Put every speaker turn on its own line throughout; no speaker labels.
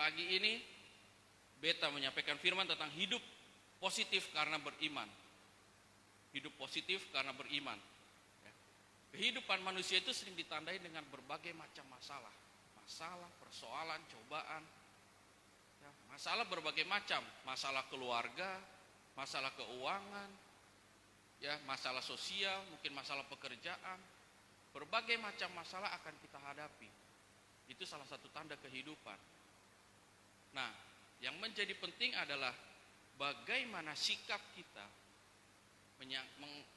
pagi ini Beta menyampaikan firman tentang hidup positif karena beriman. Hidup positif karena beriman. Ya. Kehidupan manusia itu sering ditandai dengan berbagai macam masalah. Masalah, persoalan, cobaan. Ya, masalah berbagai macam. Masalah keluarga, masalah keuangan, ya, masalah sosial, mungkin masalah pekerjaan. Berbagai macam masalah akan kita hadapi. Itu salah satu tanda kehidupan. Nah, yang menjadi penting adalah bagaimana sikap kita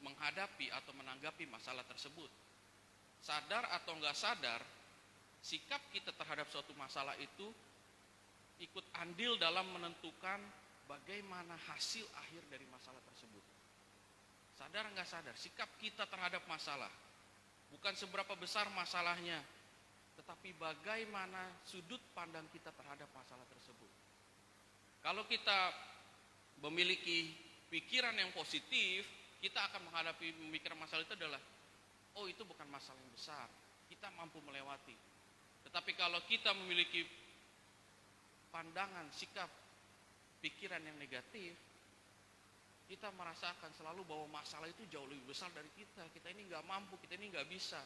menghadapi atau menanggapi masalah tersebut. Sadar atau enggak sadar, sikap kita terhadap suatu masalah itu ikut andil dalam menentukan bagaimana hasil akhir dari masalah tersebut. Sadar enggak sadar, sikap kita terhadap masalah bukan seberapa besar masalahnya, tetapi bagaimana sudut pandang kita terhadap masalah tersebut. Kalau kita memiliki pikiran yang positif, kita akan menghadapi pemikiran masalah itu adalah, oh itu bukan masalah yang besar, kita mampu melewati. Tetapi kalau kita memiliki pandangan, sikap, pikiran yang negatif, kita merasakan selalu bahwa masalah itu jauh lebih besar dari kita ini nggak mampu, kita ini nggak bisa.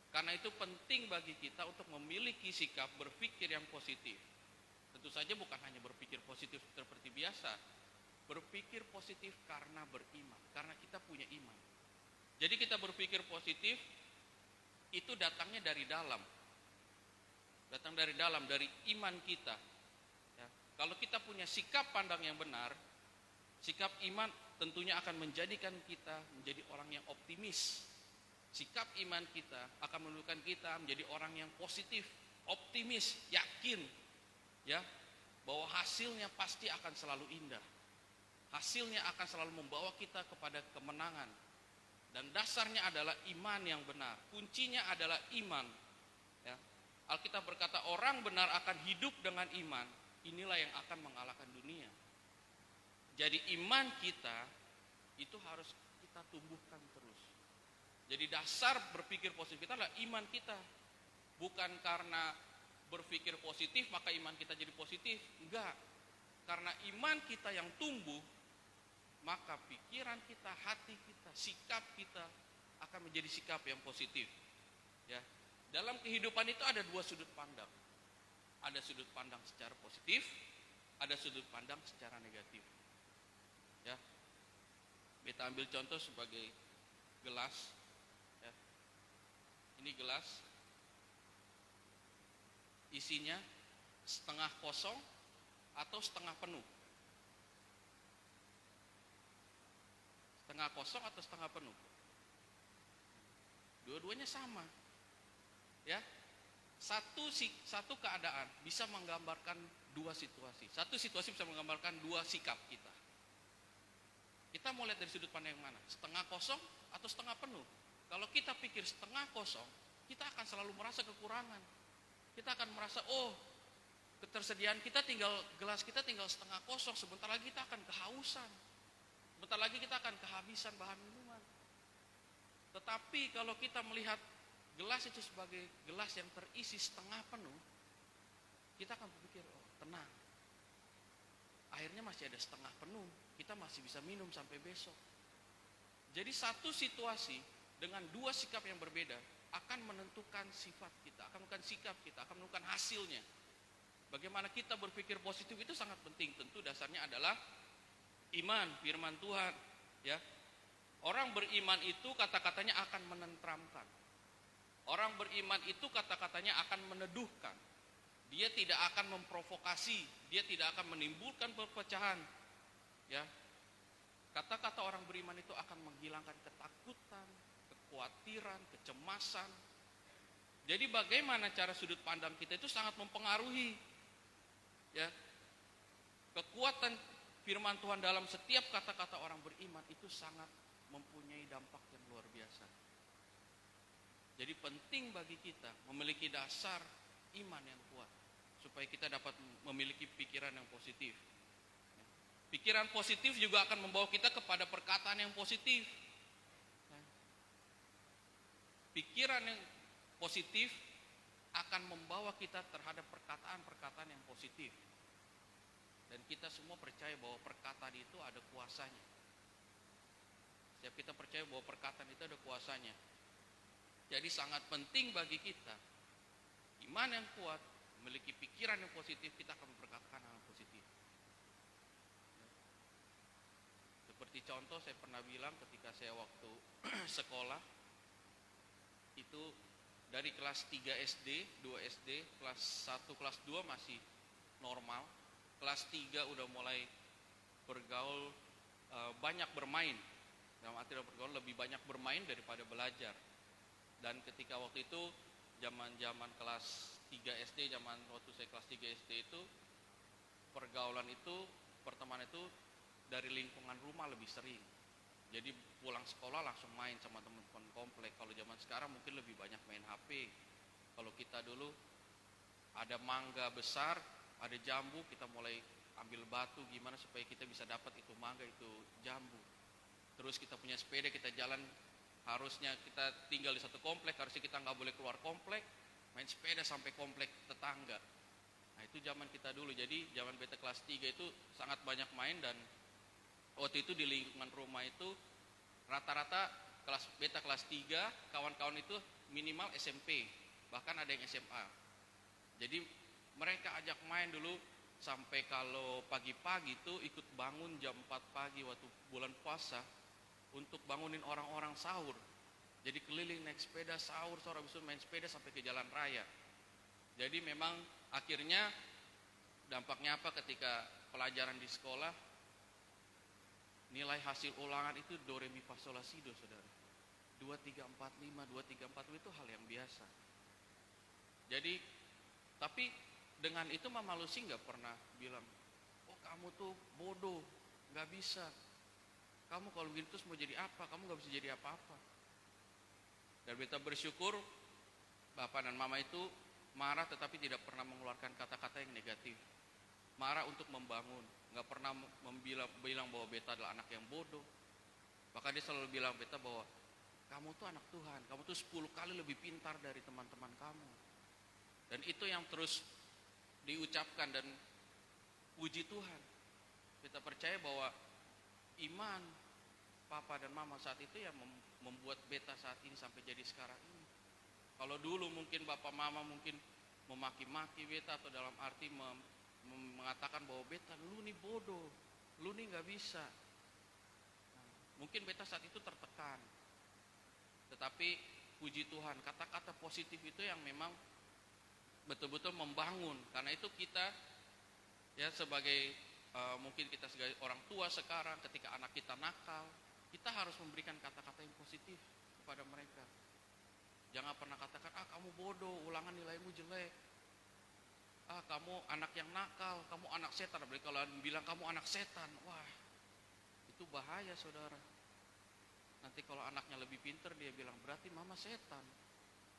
Karena itu penting bagi kita untuk memiliki sikap berpikir yang positif. Tentu saja bukan hanya berpikir positif seperti biasa, berpikir positif karena beriman, karena kita punya iman. Jadi kita berpikir positif itu datangnya dari dalam, dari iman kita. Ya. Kalau kita punya sikap pandang yang benar, sikap iman tentunya akan menjadikan kita menjadi orang yang optimis. Sikap iman kita akan menunjukkan kita menjadi orang yang positif, optimis, yakin, ya, bahwa hasilnya pasti akan selalu indah. Hasilnya akan selalu membawa kita kepada kemenangan. Dan dasarnya adalah iman yang benar. Kuncinya adalah iman. Ya. Alkitab berkata orang benar akan hidup dengan iman. Inilah yang akan mengalahkan dunia. Jadi iman kita itu harus kita tumbuhkan terus. Jadi dasar berpikir positif kita adalah iman kita. Bukan karena berpikir positif maka iman kita jadi positif. Enggak. Karena iman kita yang tumbuh, maka pikiran kita, hati kita, sikap kita akan menjadi sikap yang positif. Ya. Dalam kehidupan itu ada dua sudut pandang. Ada sudut pandang secara positif, ada sudut pandang secara negatif. Ya. Kita ambil contoh sebagai gelas. Ya. Ini gelas. Isinya setengah kosong atau setengah penuh. Setengah kosong atau setengah penuh. Dua-duanya sama. Ya. Satu keadaan bisa menggambarkan dua situasi. Satu situasi bisa menggambarkan dua sikap kita. Kita mau lihat dari sudut pandang yang mana? Setengah kosong atau setengah penuh? Kalau kita pikir setengah kosong, kita akan selalu merasa kekurangan. Kita akan merasa, oh, ketersediaan kita gelas kita tinggal setengah kosong, sebentar lagi kita akan kehausan. Sebentar lagi kita akan kehabisan bahan minuman. Tetapi kalau kita melihat gelas itu sebagai gelas yang terisi setengah penuh, kita akan berpikir, oh, tenang. Akhirnya masih ada setengah penuh, kita masih bisa minum sampai besok. Jadi satu situasi dengan dua sikap yang berbeda akan menentukan sifat kita, akan menentukan sikap kita, akan menentukan hasilnya. Bagaimana kita berpikir positif itu sangat penting. Tentu dasarnya adalah iman, firman Tuhan. Ya, orang beriman itu kata-katanya akan menenteramkan. Orang beriman itu kata-katanya akan meneduhkan. Dia tidak akan memprovokasi, dia tidak akan menimbulkan perpecahan. Ya, kata-kata orang beriman itu akan menghilangkan ketakutan, kekhawatiran, kecemasan. Jadi bagaimana cara sudut pandang kita itu sangat mempengaruhi. Ya, kekuatan firman Tuhan dalam setiap kata-kata orang beriman itu sangat mempunyai dampak yang luar biasa. Jadi penting bagi kita memiliki dasar iman yang kuat supaya kita dapat memiliki pikiran yang positif. Pikiran positif juga akan membawa kita kepada perkataan yang positif. Pikiran yang positif akan membawa kita terhadap perkataan-perkataan yang positif. Dan kita semua percaya bahwa perkataan itu ada kuasanya. Setiap kita percaya bahwa perkataan itu ada kuasanya. Jadi sangat penting bagi kita, iman yang kuat, memiliki pikiran yang positif, kita akan memperkatakan hal yang positif. Seperti contoh saya pernah bilang ketika saya waktu sekolah, itu dari kelas 3 SD, 2 SD, kelas 1, kelas 2 masih normal. Kelas 3 udah mulai bergaul, banyak bermain. Dalam arti bergaul lebih banyak bermain daripada belajar. Dan ketika waktu itu zaman kelas 3 SD, zaman waktu saya kelas 3 SD itu, pergaulan itu, pertemanan itu dari lingkungan rumah lebih sering. Jadi pulang sekolah langsung main sama teman-teman komplek. Kalau zaman sekarang mungkin lebih banyak main HP. Kalau kita dulu ada mangga besar, ada jambu, kita mulai ambil batu gimana supaya kita bisa dapat itu mangga, itu jambu. Terus kita punya sepeda, kita jalan, harusnya kita tinggal di satu komplek, harusnya kita nggak boleh keluar komplek, main sepeda sampai komplek tetangga. Nah itu zaman kita dulu. Jadi zaman beta kelas 3 itu sangat banyak main. Dan waktu itu di lingkungan rumah itu rata-rata beta kelas 3 kawan-kawan itu minimal SMP, bahkan ada yang SMA. Jadi mereka ajak main dulu sampai kalau pagi-pagi itu ikut bangun jam 4 pagi waktu bulan puasa untuk bangunin orang-orang sahur. Jadi keliling naik sepeda sahur, habis itu main sepeda sampai ke jalan raya. Jadi memang akhirnya dampaknya apa ketika pelajaran di sekolah, nilai hasil ulangan itu do re mi fa sol la si do, saudara. 2 3 4 5 2 3 4 itu hal yang biasa. Jadi tapi dengan itu Mama Lucy nggak pernah bilang, oh kamu tuh bodoh, nggak bisa. Kamu kalau begini terus mau jadi apa? Kamu gak bisa jadi apa-apa. Dan beta bersyukur Bapak dan Mama itu marah tetapi tidak pernah mengeluarkan kata-kata yang negatif. Marah untuk membangun, gak pernah bilang bahwa beta adalah anak yang bodoh. Bahkan dia selalu bilang beta bahwa kamu tuh anak Tuhan, kamu tuh 10 kali lebih pintar dari teman-teman kamu. Dan itu yang terus diucapkan dan puji Tuhan. Beta percaya bahwa iman Papa dan Mama saat itu yang membuat beta saat ini sampai jadi sekarang ini. Kalau dulu mungkin Bapak Mama mungkin memaki-maki beta atau dalam arti mengatakan bahwa beta lu nih bodoh, lu nih gak bisa. Nah, mungkin beta saat itu tertekan. Tetapi puji Tuhan, kata-kata positif itu yang memang betul-betul membangun. Karena itu kita ya sebagai mungkin kita sebagai orang tua sekarang, ketika anak kita nakal, kita harus memberikan kata-kata yang positif kepada mereka. Jangan pernah katakan, kamu bodoh, ulangan nilaimu jelek. Kamu anak yang nakal, kamu anak setan. Apalagi kalau bilang kamu anak setan, wah itu bahaya, saudara. Nanti kalau anaknya lebih pintar, dia bilang berarti mama setan.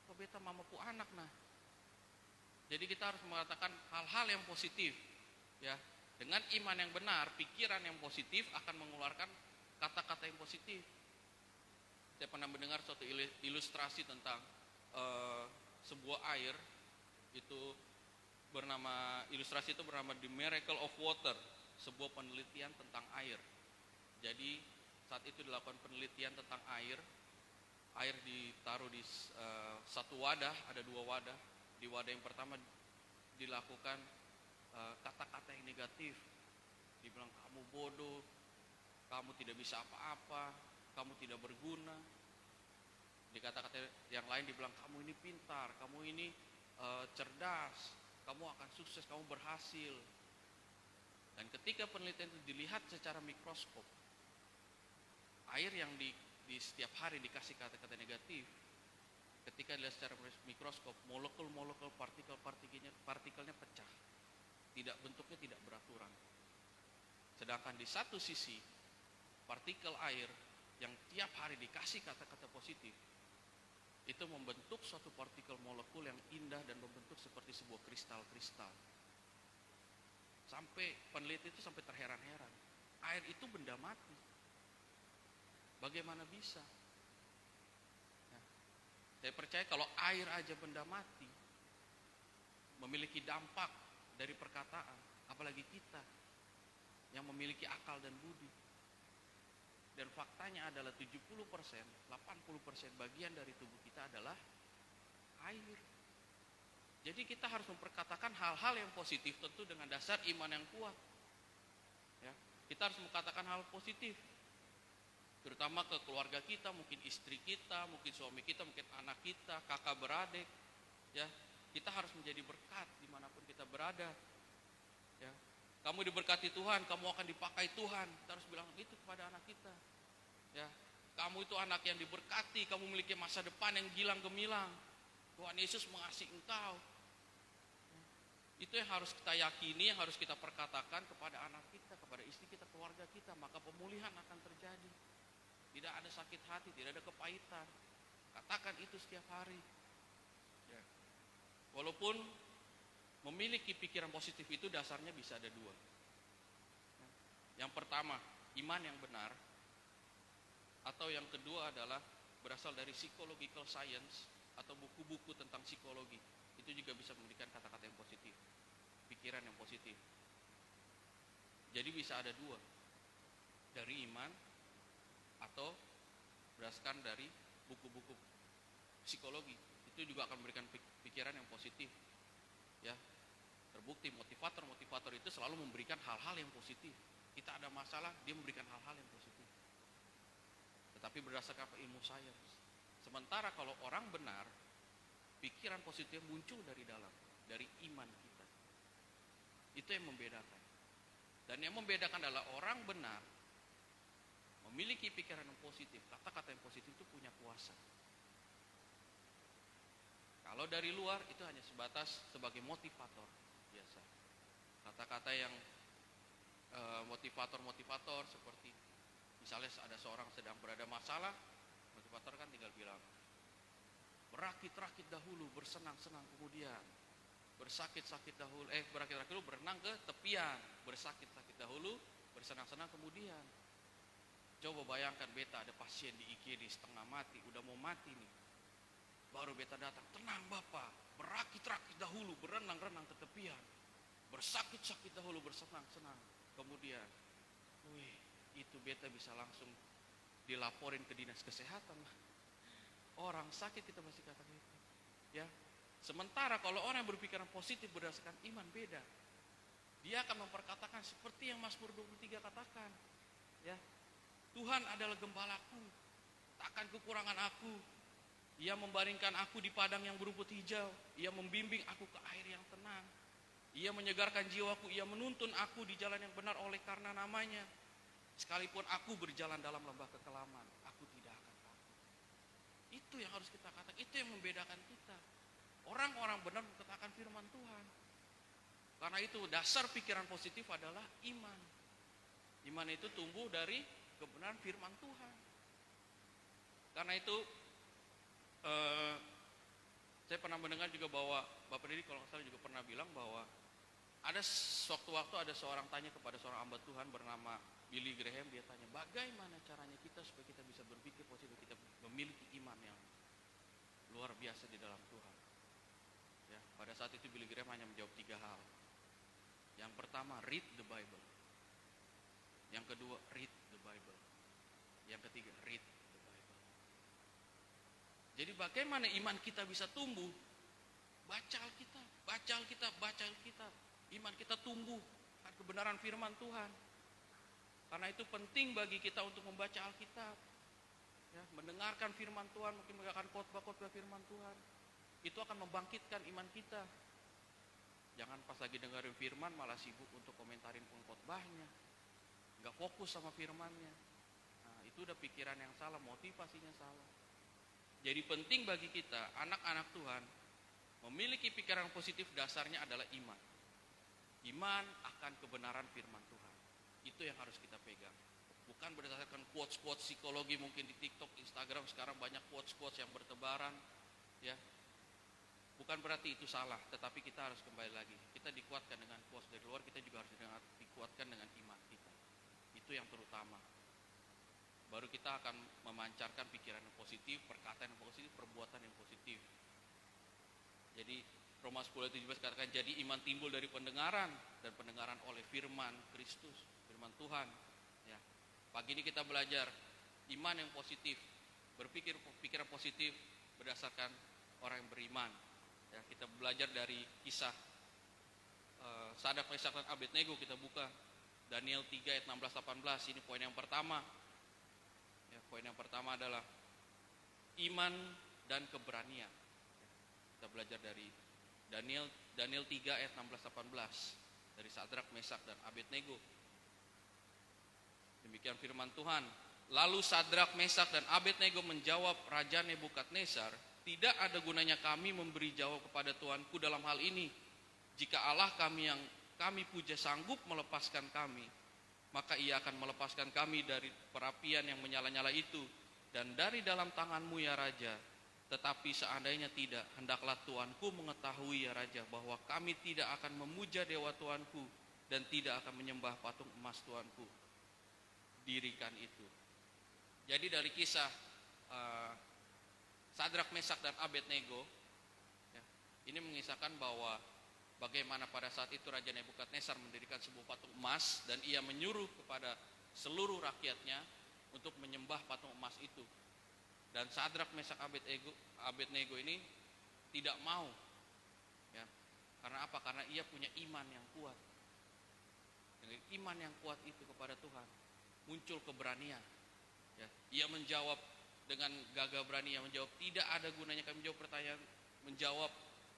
Kok beta mama pu anak nah. Jadi kita harus mengatakan hal-hal yang positif, ya. Dengan iman yang benar, pikiran yang positif akan mengeluarkan kata-kata yang positif. Saya pernah mendengar suatu ilustrasi tentang sebuah air, ilustrasi itu bernama The Miracle of Water, sebuah penelitian tentang air. Jadi saat itu dilakukan penelitian tentang air ditaruh di satu wadah, ada 2 wadah. Di wadah yang pertama dilakukan kata-kata yang negatif, dibilang kamu bodoh, kamu tidak bisa apa-apa, kamu tidak berguna. Di kata-kata yang lain dibilang kamu ini pintar, kamu ini cerdas, kamu akan sukses, kamu berhasil. Dan ketika penelitian itu dilihat secara mikroskop, air yang di setiap hari dikasih kata-kata negatif, ketika dilihat secara mikroskop, molekul-molekul partikelnya pecah. Bentuknya tidak beraturan. Sedangkan di satu sisi, partikel air yang tiap hari dikasih kata-kata positif, itu membentuk suatu partikel molekul yang indah dan membentuk seperti sebuah kristal-kristal. Sampai peneliti itu sampai terheran-heran. Air itu benda mati. Bagaimana bisa? Nah, saya percaya kalau air aja benda mati, memiliki dampak dari perkataan, apalagi kita. yang memiliki akal dan budi. Dan faktanya adalah 70%, 80% bagian dari tubuh kita adalah air. Jadi kita harus memperkatakan hal-hal yang positif tentu dengan dasar iman yang kuat. Ya, kita harus mengatakan hal positif. Terutama ke keluarga kita, mungkin istri kita, mungkin suami kita, mungkin anak kita, kakak beradik. Ya, kita harus menjadi berkat dimanapun kita berada. Ya, kamu diberkati Tuhan, kamu akan dipakai Tuhan. Kita harus bilang itu kepada anak kita. Ya, kamu itu anak yang diberkati, kamu memiliki masa depan yang gilang gemilang. Tuhan Yesus mengasihi engkau. Itu yang harus kita yakini, yang harus kita perkatakan kepada anak kita, kepada istri kita, keluarga kita. Maka pemulihan akan terjadi. Tidak ada sakit hati, tidak ada kepahitan. Katakan itu setiap hari. Ya. Walaupun memiliki pikiran positif itu dasarnya bisa ada dua. Yang pertama, iman yang benar. Atau yang kedua adalah berasal dari psychological science atau buku-buku tentang psikologi. Itu juga bisa memberikan kata-kata yang positif, pikiran yang positif. Jadi bisa ada dua, dari iman atau berdasarkan dari buku-buku psikologi. Itu juga akan memberikan pikiran yang positif. Ya, terbukti motivator itu selalu memberikan hal-hal yang positif. Kita ada masalah, dia memberikan hal-hal yang positif. Tetapi berdasarkan ilmu sains. Sementara kalau orang benar, pikiran positif muncul dari dalam, dari iman kita. Itu yang membedakan. Dan yang membedakan adalah orang benar memiliki pikiran yang positif. Kata-kata yang positif itu punya kuasa. Kalau dari luar itu hanya sebatas sebagai motivator biasa. Kata-kata yang motivator seperti misalnya ada seorang sedang berada masalah, motivator kan tinggal bilang, berakit-rakit dahulu, bersenang-senang kemudian, berakit-rakit dahulu, berenang ke tepian, bersakit-sakit dahulu, bersenang-senang kemudian. Coba bayangkan beta ada pasien di IGD setengah mati, udah mau mati nih. Baru beta datang, tenang Bapak, berakit-rakit dahulu, berenang-renang ke tepian, bersakit-sakit dahulu, bersenang-senang kemudian. Wih, itu beta bisa langsung dilaporin ke dinas kesehatan. Orang sakit kita masih katakan itu. Ya. Sementara kalau orang yang berpikiran positif berdasarkan iman beda. Dia akan memperkatakan seperti yang Mazmur 23 katakan. Ya. Tuhan adalah gembalaku, takkan kekurangan aku. Ia membaringkan aku di padang yang berumput hijau. Ia membimbing aku ke air yang tenang. Ia menyegarkan jiwaku, ia menuntun aku di jalan yang benar oleh karena namanya. Sekalipun aku berjalan dalam lembah kekelaman, aku tidak akan takut. Itu yang harus kita katakan, itu yang membedakan kita. Orang-orang benar mengatakan firman Tuhan. Karena itu dasar pikiran positif adalah iman. Iman itu tumbuh dari kebenaran firman Tuhan. Karena itu saya pernah mendengar juga bahwa Bapak Didi kalau nggak salah juga pernah bilang bahwa ada sewaktu-waktu ada seorang tanya kepada seorang hamba Tuhan bernama Billy Graham, dia tanya bagaimana caranya kita supaya kita bisa berpikir positif, kita memiliki iman yang luar biasa di dalam Tuhan. Ya, pada saat itu Billy Graham hanya menjawab 3 hal. Yang pertama, read the Bible. Yang kedua, read the Bible. Yang ketiga, read the Bible. Jadi bagaimana iman kita bisa tumbuh? Baca Alkitab, baca Alkitab, baca Alkitab. Iman kita tumbuh karena kebenaran firman Tuhan. Karena itu penting bagi kita untuk membaca Alkitab. Ya, mendengarkan firman Tuhan, mungkin mendengarkan khotbah-khotbah firman Tuhan. Itu akan membangkitkan iman kita. Jangan pas lagi dengerin firman malah sibuk untuk komentarin pengkhotbahnya. Enggak fokus sama firmannya. Nah, itu udah pikiran yang salah, motivasinya salah. Jadi penting bagi kita, anak-anak Tuhan, memiliki pikiran positif dasarnya adalah iman. Iman akan kebenaran firman Tuhan. Itu yang harus kita pegang. Bukan berdasarkan quotes-quotes psikologi mungkin di TikTok, Instagram sekarang banyak quotes-quotes yang bertebaran. Ya, bukan berarti itu salah, tetapi kita harus kembali lagi. Kita dikuatkan dengan quotes dari luar, kita juga harus dikuatkan dengan iman kita. Itu yang terutama. Baru kita akan memancarkan pikiran yang positif, perkataan yang positif, perbuatan yang positif. Jadi Roma 10:17 katakan, jadi iman timbul dari pendengaran, dan pendengaran oleh firman Kristus, firman Tuhan. Ya. Pagi ini kita belajar iman yang positif, berpikir pikiran positif berdasarkan orang yang beriman. Ya, kita belajar dari kisah Sadrak, Mesak, dan Abednego. Kita buka Daniel 3 ayat 16-18. Ini poin yang pertama. Ya, poin yang pertama adalah iman dan keberanian. Ya, kita belajar dari Daniel 3 ayat 16-18 dari Sadrak, Mesak, dan Abednego. Demikian firman Tuhan. Lalu Sadrak, Mesak, dan Abednego menjawab Raja Nebukadnezar, tidak ada gunanya kami memberi jawab kepada Tuanku dalam hal ini. Jika Allah kami yang kami puja sanggup melepaskan kami, maka ia akan melepaskan kami dari perapian yang menyala-nyala itu dan dari dalam tanganmu ya Raja. Tetapi seandainya tidak, hendaklah Tuanku mengetahui ya Raja, bahwa kami tidak akan memuja dewa Tuanku dan tidak akan menyembah patung emas Tuanku dirikan itu. Jadi dari kisah Sadrak, Mesak, dan Abednego, ya, ini mengisahkan bahwa bagaimana pada saat itu Raja Nebukadnezar mendirikan sebuah patung emas dan ia menyuruh kepada seluruh rakyatnya untuk menyembah patung emas itu. Dan Sadrak, Mesak, Abednego ini tidak mau. Ya. Karena apa? Karena ia punya iman yang kuat. Dengan iman yang kuat itu kepada Tuhan, muncul keberanian. Ya. Ia menjawab dengan gagah berani, ia menjawab, tidak ada gunanya kami menjawab pertanyaan, menjawab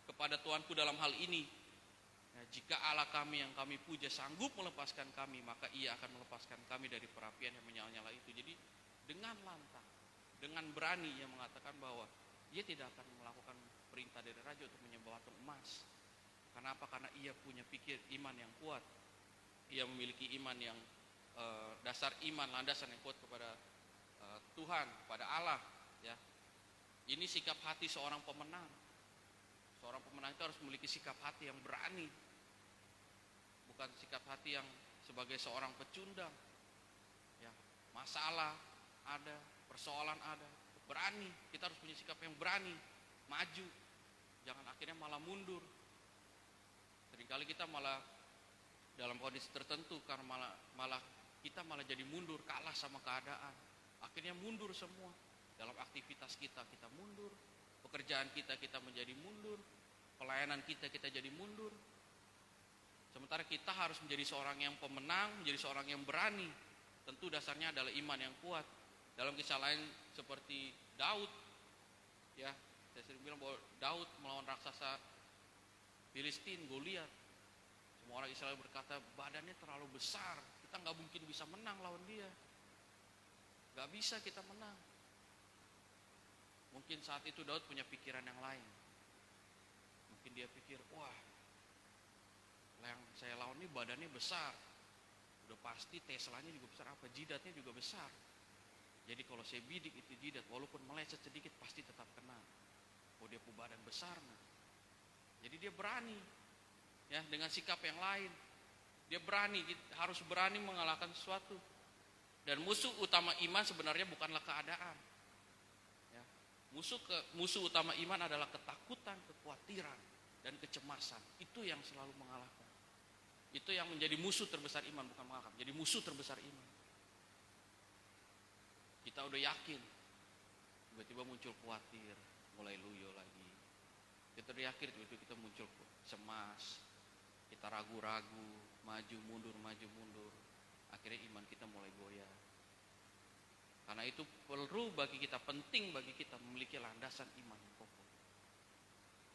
kepada Tuanku dalam hal ini. Ya, jika Allah kami yang kami puja sanggup melepaskan kami, maka ia akan melepaskan kami dari perapian yang menyala-nyala itu. Jadi dengan lantang, dengan berani ia mengatakan bahwa ia tidak akan melakukan perintah dari raja untuk menyembah patung emas. Karena apa? Karena ia punya iman yang kuat. Ia memiliki iman yang dasar iman, landasan yang kuat kepada Tuhan, kepada Allah. Ya. Ini sikap hati seorang pemenang. Seorang pemenang itu harus memiliki sikap hati yang berani, bukan sikap hati yang sebagai seorang pecundang. Ya, masalah ada, persoalan ada, berani. Kita harus punya sikap yang berani, maju. Jangan akhirnya malah mundur. Seringkali kita malah dalam kondisi tertentu karena kita malah jadi mundur, kalah sama keadaan. Akhirnya mundur semua. Dalam aktivitas kita mundur. Pekerjaan kita menjadi mundur. Pelayanan kita jadi mundur. Sementara kita harus menjadi seorang yang pemenang, menjadi seorang yang berani. Tentu dasarnya adalah iman yang kuat. Dalam kisah lain seperti Daud, ya, saya sering bilang bahwa Daud melawan raksasa Filistin, Goliat. Semua orang Israel berkata, badannya terlalu besar, kita nggak mungkin bisa menang lawan dia. Nggak bisa kita menang. Mungkin saat itu Daud punya pikiran yang lain. Mungkin dia pikir, wah, yang saya lawan ini badannya besar. Udah pasti Teslanya juga besar, apa jidatnya juga besar. Jadi kalau saya bidik itu jidat, walaupun meleset sedikit pasti tetap kena. Oh, dia punya badan besar. Nah. Jadi dia berani, ya, dengan sikap yang lain. Dia berani, harus berani mengalahkan sesuatu. Dan musuh utama iman sebenarnya bukanlah keadaan. Ya. Musuh utama iman adalah ketakutan, kekhawatiran, dan kecemasan. Itu yang selalu mengalahkan. Itu yang menjadi musuh terbesar iman, bukan mengalahkan. Jadi musuh terbesar iman. Kita udah yakin, tiba-tiba muncul khawatir, mulai loyo lagi. Kita udah yakin, tiba-tiba kita muncul cemas, kita ragu-ragu, maju mundur. Akhirnya iman kita mulai goyah. Karena itu penting bagi kita memiliki landasan iman yang kokoh.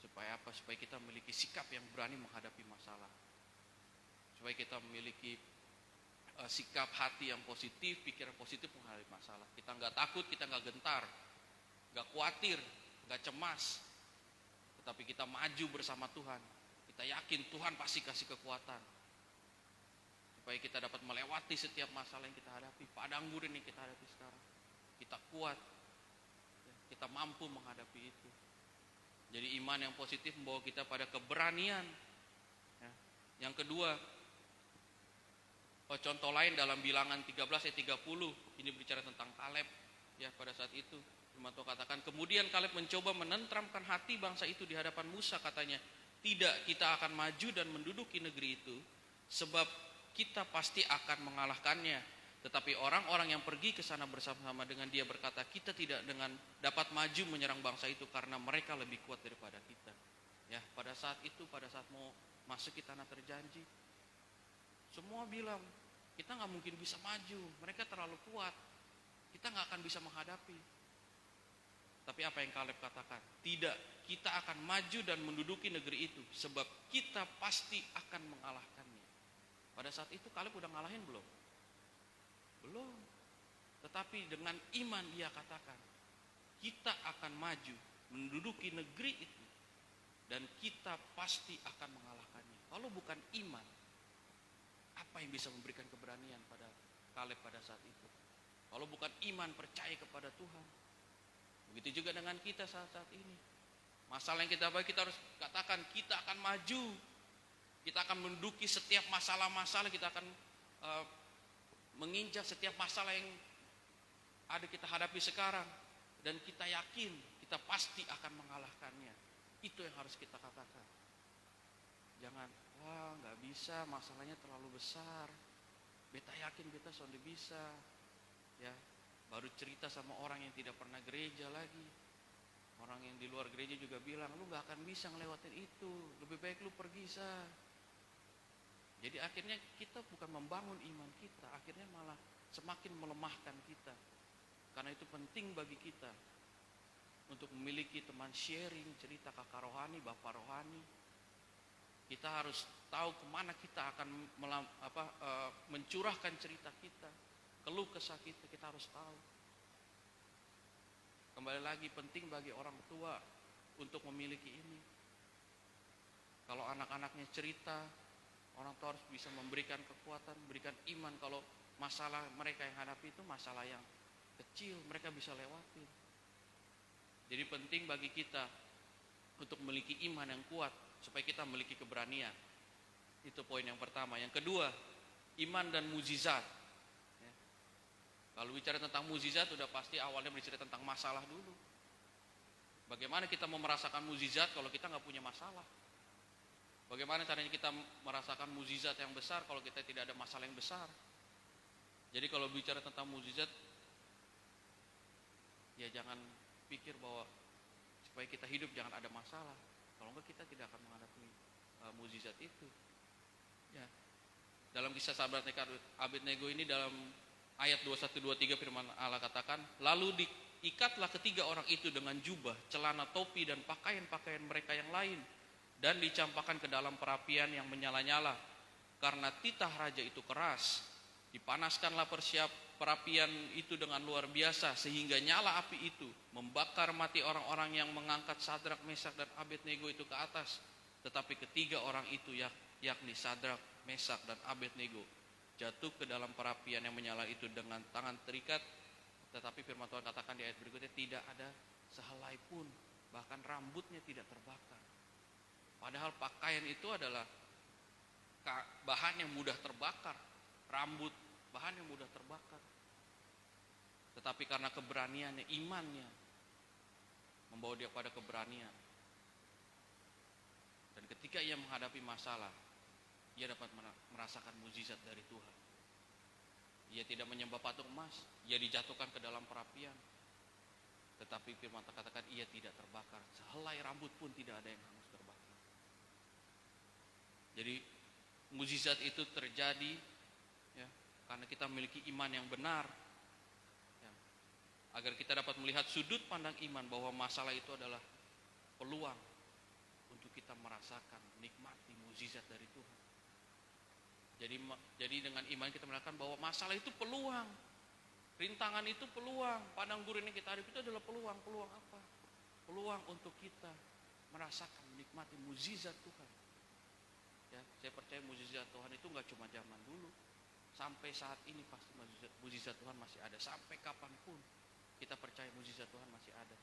Supaya apa? Supaya kita memiliki sikap yang berani menghadapi masalah. Supaya kita memiliki sikap hati yang positif, pikiran positif menghadapi masalah. Kita nggak takut, kita nggak gentar, nggak khawatir, nggak cemas. Tetapi kita maju bersama Tuhan. Kita yakin Tuhan pasti kasih kekuatan. Supaya kita dapat melewati setiap masalah yang kita hadapi. Padang gurun yang kita hadapi sekarang. Kita kuat. Kita mampu menghadapi itu. Jadi iman yang positif membawa kita pada keberanian. Yang kedua, contoh lain dalam Bilangan 13 ayat 30. Ini bicara tentang Kaleb. Ya, pada saat itu firman Tuhan katakan, kemudian Kaleb mencoba menentramkan hati bangsa itu di hadapan Musa, katanya, Tidak, kita akan maju dan menduduki negeri itu sebab kita pasti akan mengalahkannya. Tetapi orang-orang yang pergi ke sana bersama-sama dengan dia berkata, kita tidak dengan dapat maju menyerang bangsa itu karena mereka lebih kuat daripada kita. Ya, pada saat itu, pada saat mau masuk ke tanah terjanji, semua bilang, kita nggak mungkin bisa maju, mereka terlalu kuat, kita nggak akan bisa menghadapi. Tapi apa yang Kaleb katakan? Tidak, kita akan maju dan menduduki negeri itu sebab kita pasti akan mengalahkannya. Pada saat itu Kaleb udah ngalahin belum? Belum. Tetapi dengan iman dia katakan, kita akan maju menduduki negeri itu dan kita pasti akan mengalahkannya. Kalau bukan iman, apa yang bisa memberikan keberanian pada Kaleb pada saat itu? Kalau bukan iman percaya kepada Tuhan. Begitu juga dengan kita saat-saat ini. Masalah yang kita baik, kita harus katakan kita akan maju. Kita akan menduduki setiap masalah-masalah, kita akan menginjak setiap masalah yang ada kita hadapi sekarang. Dan kita yakin kita pasti akan mengalahkannya. Itu yang harus kita katakan. Jangan, wah gak bisa, masalahnya terlalu besar. Beta yakin beta sudah bisa. Ya, baru cerita sama orang yang tidak pernah gereja lagi. Orang yang di luar gereja juga bilang, lu gak akan bisa ngelewatin itu. Lebih baik lu pergi sah. Jadi akhirnya kita bukan membangun iman kita, akhirnya malah semakin melemahkan kita. Karena itu penting bagi kita untuk memiliki teman sharing, cerita kakak rohani, bapak rohani. Kita harus tahu kemana kita akan mencurahkan cerita kita, keluh kesah kita harus tahu. Kembali lagi penting bagi orang tua untuk memiliki ini. Kalau anak-anaknya cerita, orang tua harus bisa memberikan kekuatan, berikan iman kalau masalah mereka yang hadapi itu masalah yang kecil, mereka bisa lewatin. Jadi penting bagi kita untuk memiliki iman yang kuat supaya kita memiliki keberanian. Itu poin yang pertama. Yang kedua, iman dan mukjizat. Ya. Kalau bicara tentang mukjizat, sudah pasti awalnya bercerita tentang masalah dulu. Bagaimana kita mau merasakan mukjizat kalau kita nggak punya masalah? Bagaimana caranya kita merasakan mukjizat yang besar kalau kita tidak ada masalah yang besar? Jadi kalau bicara tentang mukjizat, ya jangan pikir bahwa supaya kita hidup jangan ada masalah. Kalau enggak kita tidak akan menghadapi mukjizat itu. Ya. Dalam kisah sahabat Abednego ini dalam ayat 21-23 firman Allah katakan, lalu diikatlah ketiga orang itu dengan jubah, celana, topi dan pakaian-pakaian mereka yang lain dan dicampakkan ke dalam perapian yang menyala-nyala karena titah raja itu keras. Dipanaskanlah perapian itu dengan luar biasa sehingga nyala api itu membakar mati orang-orang yang mengangkat Sadrak, Mesak dan Abednego itu ke atas. Tetapi ketiga orang itu yakni Sadrak, Mesak dan Abednego jatuh ke dalam perapian yang menyala itu dengan tangan terikat. Tetapi firman Tuhan katakan di ayat berikutnya tidak ada sehelai pun, bahkan rambutnya tidak terbakar. Padahal pakaian itu adalah bahan yang mudah terbakar, rambut bahan yang mudah terbakar. Tetapi karena keberaniannya, imannya membawa dia pada keberanian. Dan ketika ia menghadapi masalah, ia dapat merasakan mukjizat dari Tuhan. Ia tidak menyembah patung emas, ia dijatuhkan ke dalam perapian. Tetapi firman katakan ia tidak terbakar, sehelai rambut pun tidak ada yang hangus terbakar. Jadi mukjizat itu terjadi ya, karena kita memiliki iman yang benar ya, agar kita dapat melihat sudut pandang iman bahwa masalah itu adalah peluang untuk kita merasakan nikmati mukjizat dari Tuhan. Jadi dengan iman kita merasakan bahwa masalah itu peluang, rintangan itu peluang, padang gurun yang kita hadapi itu adalah peluang. Peluang apa? Peluang untuk kita merasakan menikmati mukjizat Tuhan. Ya, saya percaya mukjizat Tuhan itu nggak cuma zaman dulu, sampai saat ini pasti mukjizat Tuhan masih ada. Sampai kapanpun kita percaya mukjizat Tuhan masih ada.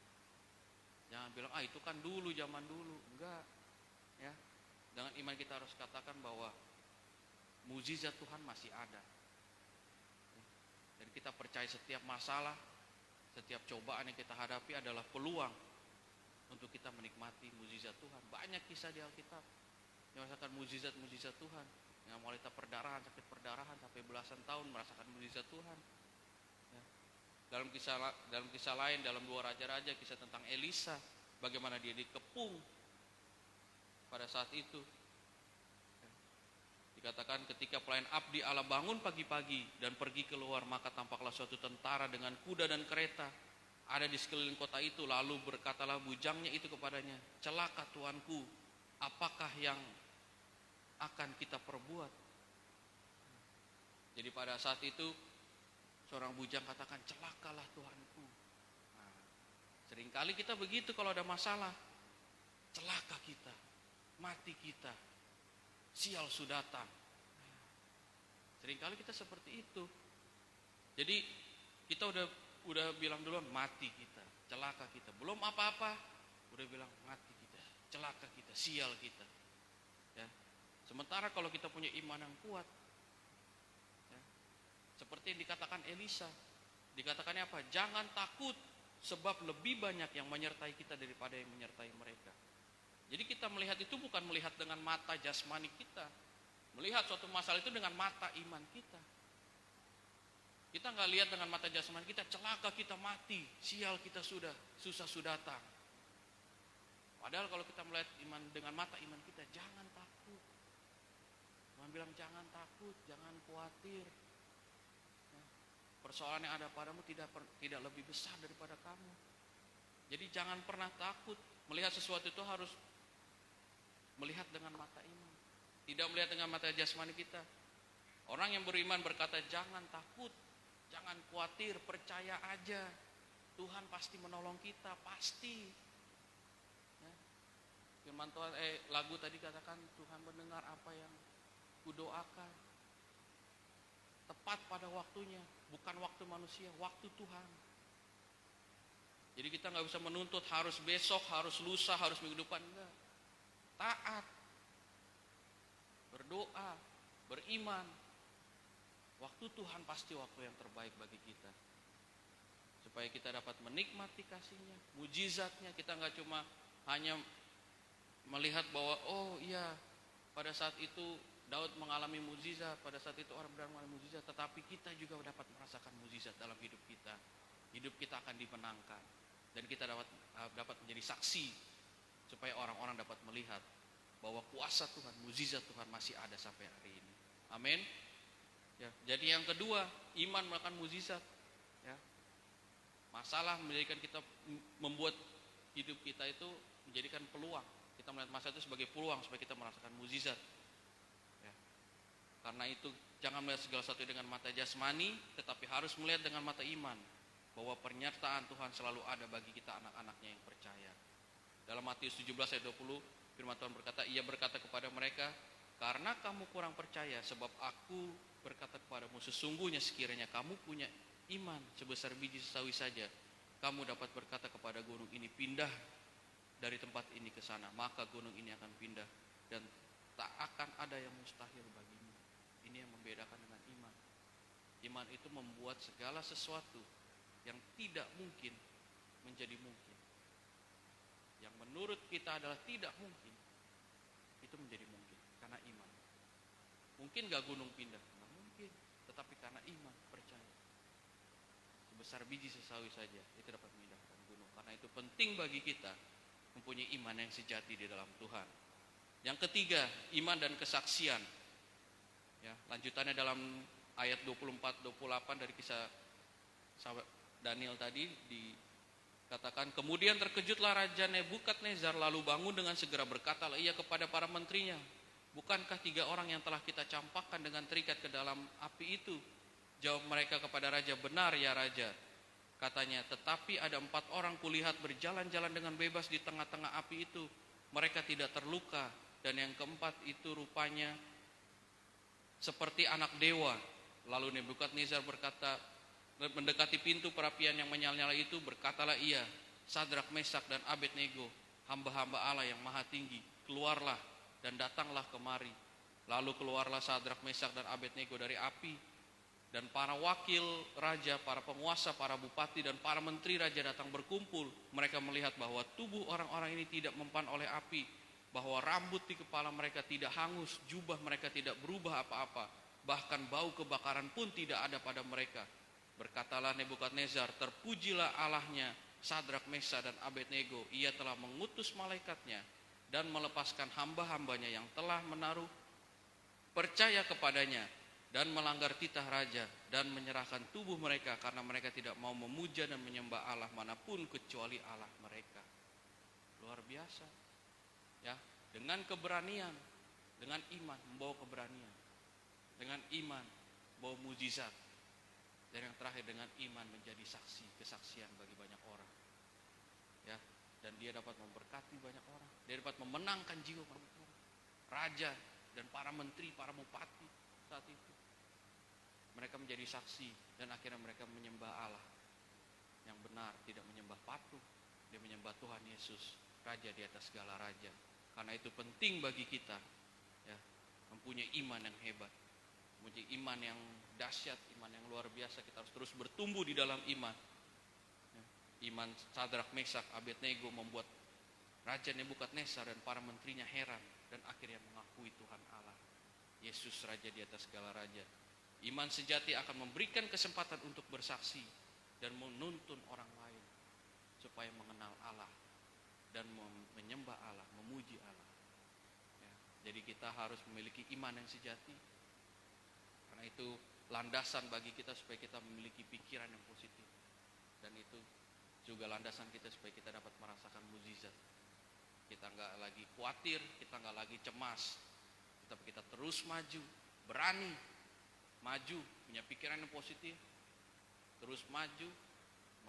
Jangan bilang itu kan dulu, zaman dulu. Enggak. Ya, dengan iman kita harus katakan bahwa mukjizat Tuhan masih ada. Dan kita percaya setiap masalah, setiap cobaan yang kita hadapi adalah peluang untuk kita menikmati mukjizat Tuhan. Banyak kisah di Alkitab yang merasakan mukjizat-mukjizat Tuhan. Yang wanita perdarahan, sakit perdarahan sampai belasan tahun merasakan mukjizat Tuhan. Ya. Dalam kisah lain, dalam 2 Raja-Raja, kisah tentang Elisa, bagaimana dia dikepung pada saat itu. Ya. Dikatakan ketika pelayan abdi Allah bangun pagi-pagi dan pergi keluar, maka tampaklah suatu tentara dengan kuda dan kereta ada di sekeliling kota itu. Lalu berkatalah bujangnya itu kepadanya, celaka tuanku, apakah yang akan kita perbuat? Jadi pada saat itu seorang bujang katakan, celakalah tuanku. Nah, seringkali kita begitu kalau ada masalah, celaka kita, mati kita, sial sudah datang. Seringkali kita seperti itu. Jadi kita udah bilang duluan, mati kita, celaka kita, belum apa-apa udah bilang mati kita, celaka kita, sial kita. Ya. Sementara kalau kita punya iman yang kuat, ya, seperti yang dikatakan Elisa, dikatakannya apa? Jangan takut, sebab lebih banyak yang menyertai kita daripada yang menyertai mereka. Jadi kita melihat itu bukan melihat dengan mata jasmani kita, melihat suatu masalah itu dengan mata iman kita. Kita nggak lihat dengan mata jasmani kita, celaka kita, mati, sial kita sudah, susah sudah datang. Padahal kalau kita melihat iman dengan mata iman kita, jangan takut. Tuhan bilang jangan takut, jangan khawatir. Persoalan yang ada padamu tidak lebih besar daripada kamu. Jadi jangan pernah takut. Melihat sesuatu itu harus melihat dengan mata iman, tidak melihat dengan mata jasmani kita. Orang yang beriman berkata jangan takut, jangan khawatir, percaya aja. Tuhan pasti menolong kita, pasti. Ya. Firman Tuhan, lagu tadi katakan Tuhan mendengar apa yang kudoakan. Tepat pada waktunya, bukan waktu manusia, waktu Tuhan. Jadi kita nggak bisa menuntut harus besok, harus lusa, harus minggu depan, enggak. Taat, berdoa, beriman. Waktu Tuhan pasti waktu yang terbaik bagi kita. Supaya kita dapat menikmati kasih-Nya, mujizatnya. Kita nggak cuma hanya melihat bahwa oh iya pada saat itu Daud mengalami mukjizat, pada saat itu orang benar mengalami mukjizat, tetapi kita juga dapat merasakan mukjizat dalam hidup kita. Hidup kita akan dimenangkan dan kita dapat menjadi saksi supaya orang-orang dapat melihat bahwa kuasa Tuhan, mukjizat Tuhan masih ada sampai hari ini. Amin. Ya, jadi yang kedua, iman melakukan mukjizat. Ya. Masalah membuat hidup kita itu menjadikan peluang. Kita melihat masalah itu sebagai peluang supaya kita merasakan mukjizat. Karena itu jangan melihat segala sesuatu dengan mata jasmani, tetapi harus melihat dengan mata iman, bahwa penyertaan Tuhan selalu ada bagi kita anak-anaknya yang percaya. Dalam Matius 17 ayat 20, firman Tuhan berkata, Ia berkata kepada mereka, karena kamu kurang percaya, sebab aku berkata kepadamu, sesungguhnya sekiranya kamu punya iman sebesar biji sesawi saja, kamu dapat berkata kepada gunung ini, pindah dari tempat ini ke sana, maka gunung ini akan pindah, dan tak akan ada yang mustahil bagimu. Ini yang membedakan dengan iman. Iman itu membuat segala sesuatu yang tidak mungkin menjadi mungkin. Yang menurut kita adalah tidak mungkin, itu menjadi mungkin karena iman. Mungkin gak gunung pindah? Nggak mungkin. Tetapi karena iman, percaya. Sebesar biji sesawi saja, itu dapat memindahkan gunung. Karena itu penting bagi kita mempunyai iman yang sejati di dalam Tuhan. Yang ketiga, iman dan kesaksian. Ya, lanjutannya dalam ayat 24-28 dari kisah sahabat Daniel tadi dikatakan, kemudian terkejutlah Raja Nebukadnezar lalu bangun dengan segera berkatalah ia kepada para menterinya, bukankah 3 orang yang telah kita campakkan dengan terikat ke dalam api itu? Jawab mereka kepada Raja, benar ya Raja. Katanya, tetapi ada 4 orang kulihat berjalan-jalan dengan bebas di tengah-tengah api itu, mereka tidak terluka, dan yang keempat itu rupanya seperti anak dewa. Lalu Nebukadnezar berkata, mendekati pintu perapian yang menyala-nyala itu, berkatalah ia, Sadrak, Mesak, dan Abednego, hamba-hamba Allah yang maha tinggi, keluarlah dan datanglah kemari. Lalu keluarlah Sadrak, Mesak, dan Abednego dari api. dan para wakil raja, para penguasa, para bupati, dan para menteri raja datang berkumpul. Mereka melihat bahwa tubuh orang-orang ini tidak mempan oleh api, bahwa rambut di kepala mereka tidak hangus, jubah mereka tidak berubah apa-apa, bahkan bau kebakaran pun tidak ada pada mereka. Berkatalah Nebukadnezar, terpujilah Allahnya Sadrak, Mesah, dan Abednego. Ia telah mengutus malaikatnya dan melepaskan hamba-hambanya yang telah menaruh percaya kepadanya dan melanggar titah raja, dan menyerahkan tubuh mereka karena mereka tidak mau memuja dan menyembah Allah manapun kecuali Allah mereka. Luar biasa, ya. Dengan keberanian, dengan iman membawa keberanian, dengan iman membawa mujizat, dan yang terakhir dengan iman menjadi saksi, kesaksian bagi banyak orang, ya. Dan dia dapat memberkati banyak orang, dia dapat memenangkan jiwa banyak orang. Raja dan para menteri, para bupati saat itu, mereka menjadi saksi, dan akhirnya mereka menyembah Allah yang benar, tidak menyembah patung. Dia menyembah Tuhan Yesus, Raja di atas segala raja. Karena itu penting bagi kita, ya, mempunyai iman yang hebat, mempunyai iman yang dahsyat, iman yang luar biasa. Kita harus terus bertumbuh di dalam iman. Ya, iman Sadrak, Mesak, Abednego membuat Raja Nebukadnezar dan para menterinya heran, dan akhirnya mengakui Tuhan Allah, Yesus Raja di atas segala raja. Iman sejati akan memberikan kesempatan untuk bersaksi dan menuntun orang lain supaya mengenal Allah dan menyembah Allah, memuji Allah. Ya, jadi kita harus memiliki iman yang sejati. Karena itu landasan bagi kita supaya kita memiliki pikiran yang positif. Dan itu juga landasan kita supaya kita dapat merasakan mukjizat. Kita nggak lagi khawatir, kita nggak lagi cemas, tapi kita terus maju, berani maju, punya pikiran yang positif, terus maju,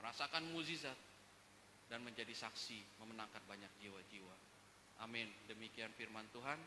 merasakan mukjizat, dan menjadi saksi, memenangkan banyak jiwa-jiwa. Amin. Demikian firman Tuhan.